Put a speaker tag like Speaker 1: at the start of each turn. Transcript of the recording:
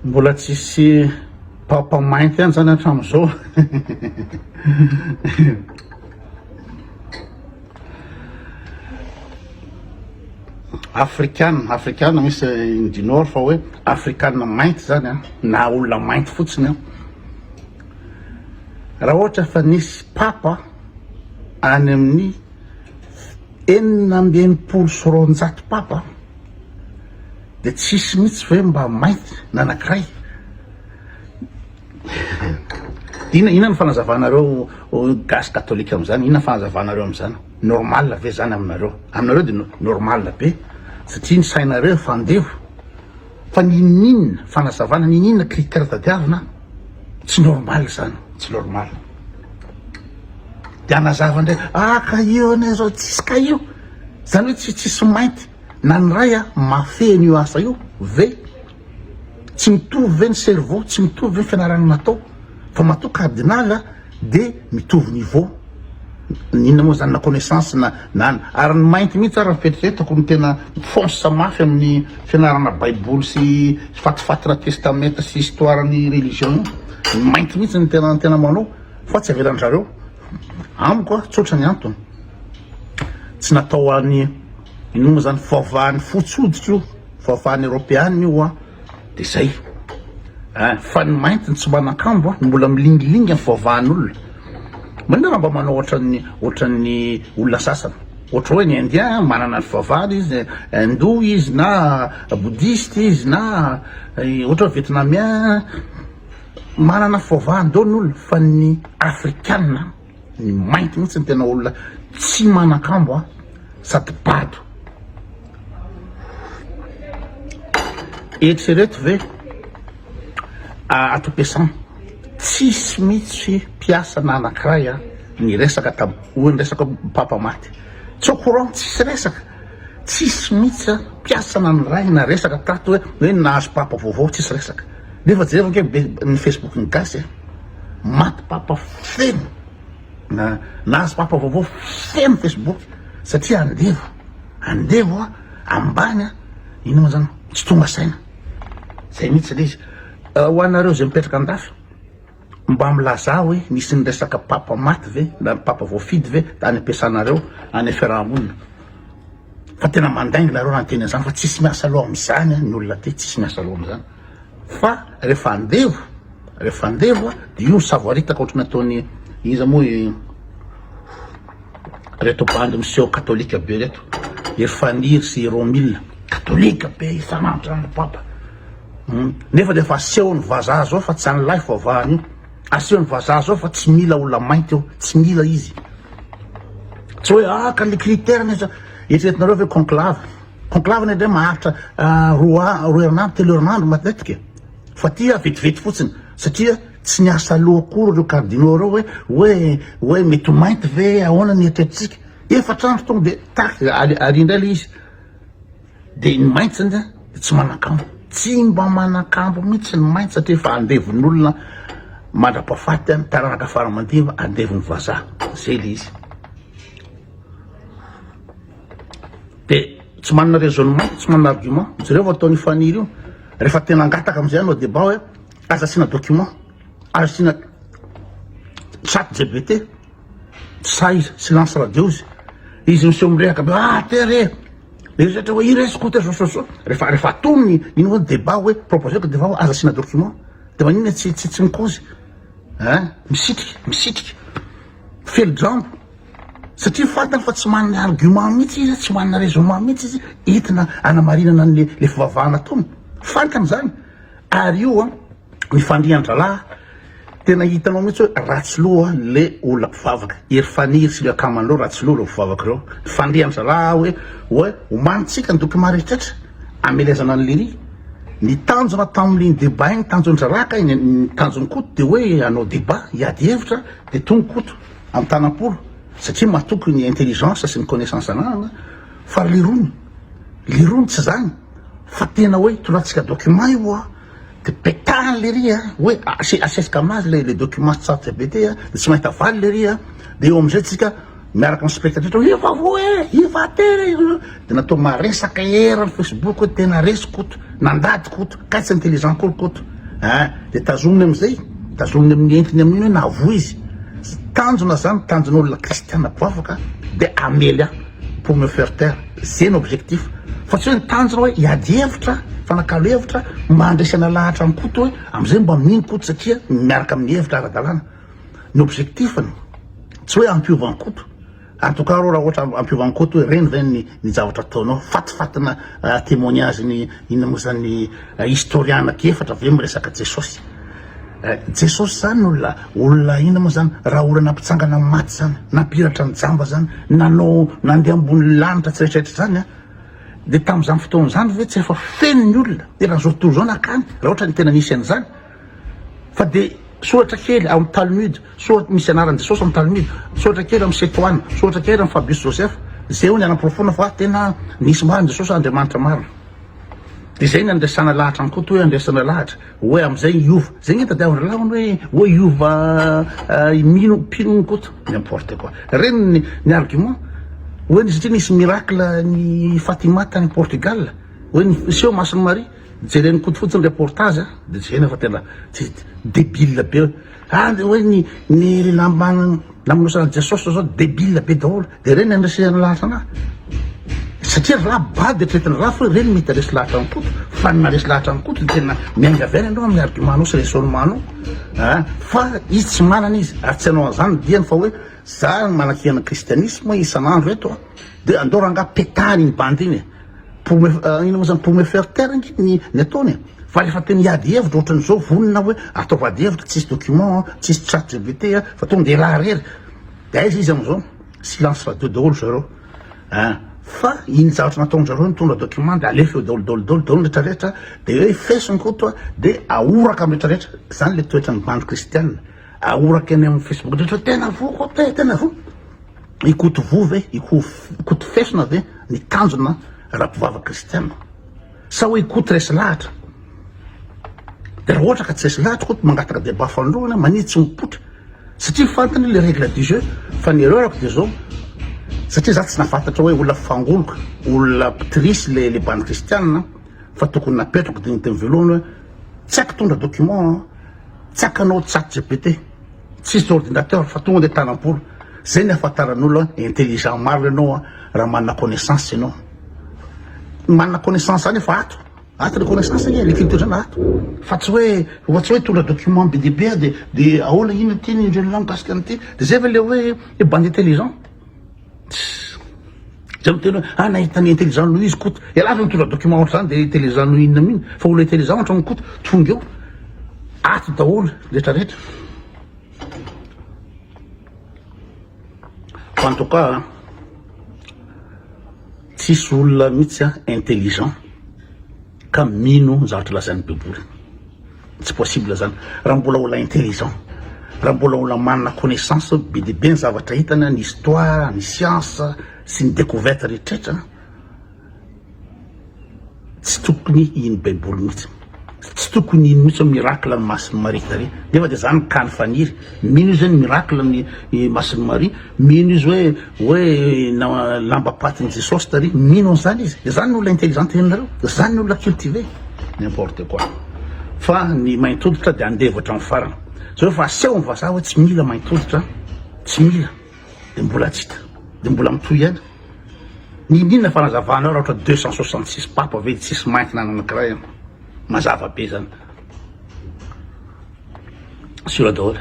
Speaker 1: mbola tsisy papa mainty any zany hatramizao. afrikana misy indinor fa hoe afrikana mainty zany a na olona mainty fotsiny a raha ohatra fa nisy papa any amin'ny 990 papa de tsisy mihitsy hoe mba mainty nanankiray. Inona ny fanazavanareo gasy katolika am'zany? Inona fanazavanareo am'zany? Normal ve zany aminareo de normal be satria ny sainareo fandevo fa ninina fanazavana ninina critère tadiavina tsy normal zany, tsy normal. De anazava ndray ka io ane zao tsisy ka io zany hoe tsisy mainty na ny ray a mafeny io asa io ve tsy mitovy ve ny cerveau, tsy mitovy ve ny fianarana natao fa matoa cardinal de mitovy niveau. Inona moa zany na connaissance na ary ny mainty mihitsy ary mipetritretako ny tena fonsa mafy amin'ny fianarana baiboly sy fatifatina testamenta sy histoire ny religion io. Mainty mihitsy ny tena manao fa tsy avelan'zareo amiko a tsotra ny antony tsy natao any ino moa zany fivavahany fotsoditra io fivavahany européane io a de zay fa ny mainty ny tsy manakambo a mbola milingilingy ny fivavahan'olona. Manina raha mba manao ohatran'ny olona sasany ohatra hoe ny indien manana ny fivavahany izy, hindou izy na bouddhiste izy na ohatra hoe vietnamien manana fivavahany dao ny olona fa ny afrikana ny mainty mihitsy ny tena olona tsy manakambo a sady bado. Eritrereto ve ato-piasana tsisy mihitsy piasa na anankiray a ny resaka hoe ny resaka papa maty tsy au courant, tsisy resaka tsisy mihitsy a piasa na ny ray na resaka tato hoe nahazo papa vaovao tsisy resaka. Nefa jereva nke ny Facebook ny gasy maty papa feno nahazo papa vaovao feno Facebook satria andevo a ambany a ino ma zany tsy tonga saina zay mihitsy le izy. Ho anareo zay mipetraka andafy mba milaza hoe nisy ny resaka papa maty ve na papa voafidy ve any ampiasanareo any fiarahamonina fa tena mandaingy nareo raha nyteny an'izany fa tsisy miasa loha am'izany ny olona ty tsisy miasa loha am'izany fa rehefa andevo a de io savoaritaka ohatrany ataony iza moa reto bandy monsieur katolika be reto erfaniry sy romille katolika be isan'andro papa nefa de fa asehony vazaha zao fa tsy an'lahy fivavahany io, asehony vazaha zao fa tsy mila olona mainty eo, tsy mila izy tsy hoe ka le critère neza eritreretinareo ve conclave ny ndray maharitra roa herinandro telo herinandro matetika fa tia vetivety fotsiny satria tsy niasa loha kory reo cardinaux reo hoe mety mainty ve ahoana ny eritreretintsika efatrandro tonga de taky ary indray le izy de ny mainty zany de tsy manakambo, tsy mba manakambo mihitsy ny mainty satria efa andevon'olona mandra-pahafaty any taranaka faramandiva andevony vazaha zay le izy. De tsy manana raisonnement, tsy manana argument zareo vao ataony faniry io rehefa tena angataka am'izay anao débat hoe aza asina document, aza asina chat GPT sa izy silence radio izy monsieur mirehaka be tere rehetra hoe ireskote so rehefa atony ino hoe débat hoe proposeko débat hoe aza asina document de manina tsy mikozy misitriky felo-drambo satria fantany fa tsy manana argument mihitsy izy, tsy manana raisonnement mihitsy izy entina anamarinana le fivavahana tony fantany zany. Ary io a ny fandrian-dralahy tena hitanao mihitsy hoe ratsy loha le olona mpivavaka ery faniry sy le akaman'reo ratsy loha le mpivavaka reo. Ny fandrian-dralahy hoe homanitsika ny document rehetrretra amelezana ny lery ny tanjona tamin'iny débat iny tanjon-draraka ny tanjony koto de hoe anao débat hiady hevitra de tonga koto amin'ny tanam-polo satria matoky ny intelligence sy ny connaissance anana fa lerony tsy zany fa tena hoe tondratsika document io a de petahany le ry hoe asesika aminazy le document chat GPT de tsy mahita valy le ry de eo am'izay tsika miaraka amin'ny spectateur efa vo efa tere de natao maresaka era ny Facebook hoe tena resy koto nandady koto kaitsy intelligent koto de tazominy am'izay tazominy amin'ny entiny amin'iny hoe navo izy tanjona zany tanjon'olona kristiana boavaka de amely pour me faire taire zay ny objectif fa tsy hoe ny tanjona hoe hiady hevitra fanakalo hevitra mba andraisana lahatra amin'ny koto hoe am'izay mba min'ny koto satria miaraka amin'ny hevitra ara-dalàna ny objectifny tsy hoe ampiovan'ny koto en tout cas raha ohatra ampiovan'ny koto hoe reny zany ny zavatra ataonao fatifatina témoignage ny inona moa zany historiana efatra aveo miresaka jesosy jesosy zany olona inona moa zany raha olana nampitsangana maty zany nampiratra ny jamba zany nanao nandeha ambony lanitra tsiraitraritra zany de tam'izany fotoana zany ve tsy efa feno ny olona de raha zao tontolo zao nakany raha ohatra ny tena nisy an'izany fa de soratra kely amin'ny Talmud soratra misy anaran'i Jesosy amin'ny Talmud soratra kely amin'ny Setoana soratra kely amin'ny Fabius Joseph zay ho ny anamporofona fa tena nisy marina Jesosy Andriamanitra marina de zay ny andraisana lahatra amin'ny koto hoe andraisana lahatra hoe am'izay iova zay ny tadiavana lahany hoe iova pino ny koto n'importe quoi reny ny argument hoe ny satria nisy miracle ny Fatima tany Portugal hoe ny seho masiny Marie jereny koto fotsiny reportage de zay fa tena débile be hoe ny namonosana Jesosy zao débile be daholo de reny andraisana lahatra anahy satria raha bady atretina raha fa reny mety aresy lahatra amin'ny koto fa naresy lahatra amin'ny koto tena miaingavena anao amin'ny argumentanao sy raisonnementanao fa izy tsy manana izy ary tsy anao an'izany diany fa hoe za manakihana kristianisme isan'andro eto de andao ranga petany iny bandy iny ino moa zany pour me faire taire ny ataony fa rehefa tena hiady hevitra ohatran'izao vonina hoe atao vady hevitra tsisy document tsisy chat GPT fa tonga de raha rery de aiza izy am'izao silence radio daholo zareo fa iny zavatra nataonjareo mitondra document de alefa eo daolodolo rehetrarehetra de hoe fesiny koto de aoraka amy rehetrarehetra zany le toetra ny bandy kristiana aoraka eny amin'ny Facebook rehetra tena vo ko tena vo ikoto vo ve ikoto fesina ve ny tanjona raha-mpivava kristiana sa hoe ikoto resy lahatra de raha ohatra ka tsy resy lahatra koto mangataka débat fandraona manitsy mipotra satria fantany le règle du jeu fa ny erreur de zao satria za tsy nafantatra hoe olona fangoloka olona pitirisy le bandy kristiana fa tokony napetrako de nyteny velohany hoe tsy aky tondra document tsy akanao chat GPT tsisy ordinateur fa tonga de tanam-polo zay ny afantaran'olona intelligent maro ianao raha manana connaissance ianao manana connaissance any efa ato le connaissance le culture zany ato fa tsy hoe tondra document be dehibe de ahoana ino ty indreny la mikasika an'ity de zay ve le hoe bandy intelligent zay miteny hoe nahitany intelligent noho izy koto ialaza mitondra document ohatra zany de intelligent noho inona mihiny fa olo intelligent ohatra ny koto tonga eo ato daholo rehetrarehetra fa en tout cas tsisy olona mihitsy intelligent ka mino zavatra lazan'ny beboly tsy possible zany raha mbola olona intelligent raha mbola olona manana connaissance be de be ny zavatra hitana ny histoire ny science sy ny découverte rehetrarehetra tsy tokony iny baiboly mihitsy tsy tokony iny mihitsy miracle ny masiny Marie tary nefa de zany kany faniry mino izy zany miracle ny masiny Marie mino izy hoe lamba-patiny Jesosy tary mino an'izany izy de zany ny olona intelligente henonareo zany ny olona cultivé n'importe quoi fa ny maintoditra de andevatra amin'ny farana zao fa aseho ny vazaha hoe tsy mila maintoditra tsy mila de mbola tsy hita de mbola mitohy ihany ny inona fanazavanao raha ohatra 266 pape ve tsisy mainkina anankiray mazava be zany sur la daholo